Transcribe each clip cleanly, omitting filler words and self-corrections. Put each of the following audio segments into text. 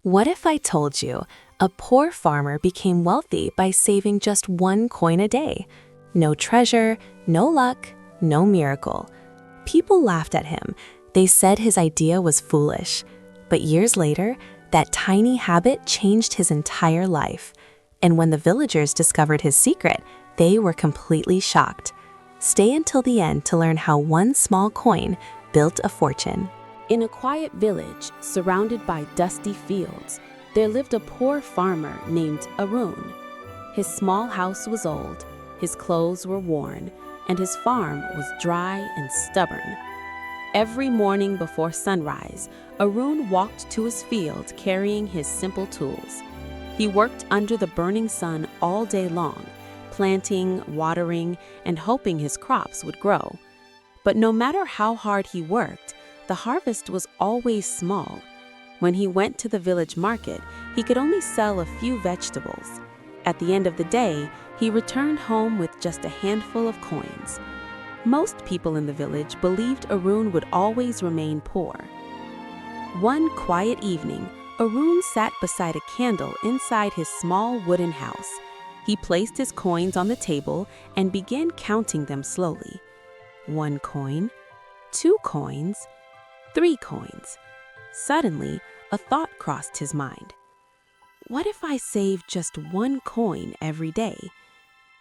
What if I told you a poor farmer became wealthy by saving just 1 coin a day? No treasure, no luck, no miracle. People laughed at him. They said his idea was foolish. But years later, that tiny habit changed his entire life. And when the villagers discovered his secret, they were completely shocked. Stay until the end to learn how one small coin built a fortune. In a quiet village surrounded by dusty fields, there lived a poor farmer named Arun. His small house was old, his clothes were worn, and his farm was dry and stubborn. Every morning before sunrise, Arun walked to his field carrying his simple tools. He worked under the burning sun all day long, planting, watering, and hoping his crops would grow. But no matter how hard he worked, the harvest was always small. When he went to the village market, he could only sell a few vegetables. At the end of the day, he returned home with just a handful of coins. Most people in the village believed Arun would always remain poor. One quiet evening, Arun sat beside a candle inside his small wooden house. He placed his coins on the table and began counting them slowly. 1 coin, 2 coins, 3 coins. Suddenly, a thought crossed his mind. What if I saved just 1 coin every day?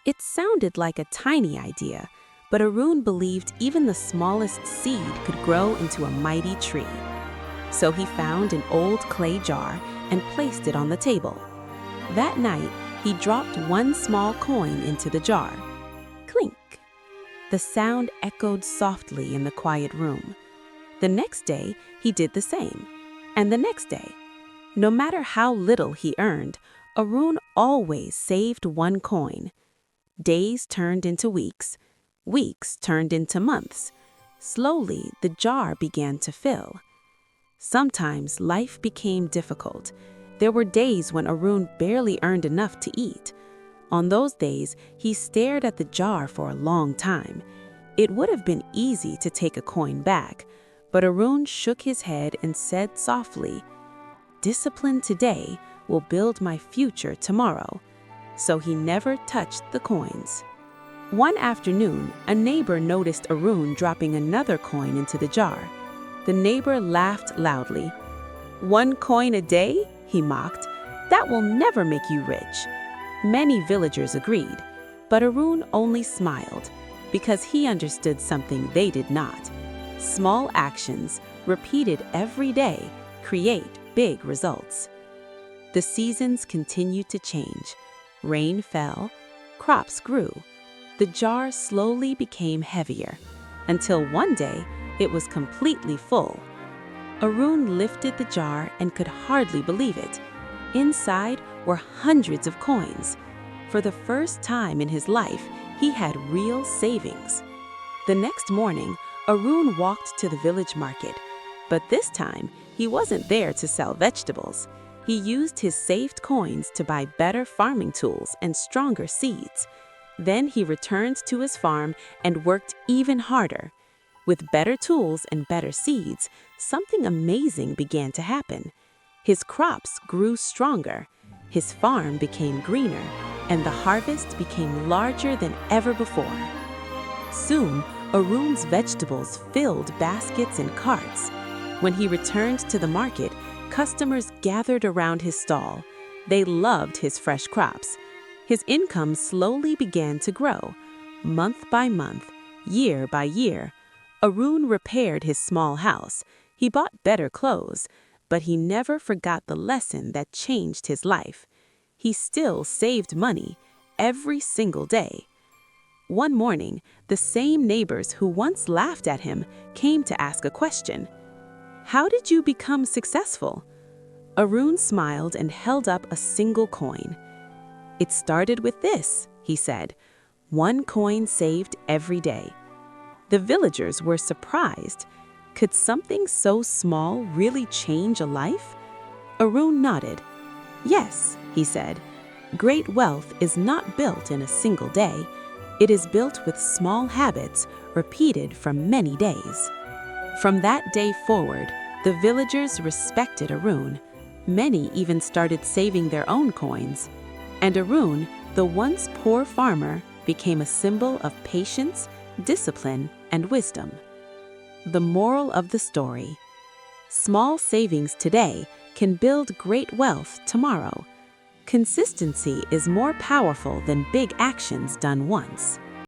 It sounded like a tiny idea, but Arun believed even the smallest seed could grow into a mighty tree. So he found an old clay jar and placed it on the table. That night, he dropped 1 small coin into the jar. Clink! The sound echoed softly in the quiet room. The next day, he did the same, and the next day. No matter how little he earned, Arun always saved 1 coin. Days turned into weeks, weeks turned into months. Slowly, the jar began to fill. Sometimes life became difficult. There were days when Arun barely earned enough to eat. On those days, he stared at the jar for a long time. It would have been easy to take a coin back, but Arun shook his head and said softly, "Discipline today will build my future tomorrow." So he never touched the coins. One afternoon, a neighbor noticed Arun dropping another coin into the jar. The neighbor laughed loudly. "1 coin a day?" he mocked. "That will never make you rich." Many villagers agreed, but Arun only smiled because he understood something they did not. Small actions, repeated every day, create big results. The seasons continued to change. Rain fell, crops grew. The jar slowly became heavier, until one day it was completely full. Arun lifted the jar and could hardly believe it. Inside were hundreds of coins. For the first time in his life, he had real savings. The next morning, Arun walked to the village market, but this time he wasn't there to sell vegetables. He used his saved coins to buy better farming tools and stronger seeds. Then he returned to his farm and worked even harder. With better tools and better seeds, something amazing began to happen. His crops grew stronger, his farm became greener, and the harvest became larger than ever before. Soon, Arun's vegetables filled baskets and carts. When he returned to the market, customers gathered around his stall. They loved his fresh crops. His income slowly began to grow. Month by month, year by year, Arun repaired his small house. He bought better clothes, but he never forgot the lesson that changed his life. He still saved money every single day. One morning, the same neighbors who once laughed at him came to ask a question. "How did you become successful?" Arun smiled and held up a single coin. "It started with this," he said, "1 coin saved every day." The villagers were surprised. Could something so small really change a life? Arun nodded. "Yes," he said, "great wealth is not built in a single day. It is built with small habits repeated for many days." From that day forward, the villagers respected Arun. Many even started saving their own coins. And Arun, the once poor farmer, became a symbol of patience, discipline, and wisdom. The moral of the story: small savings today can build great wealth tomorrow. Consistency is more powerful than big actions done once.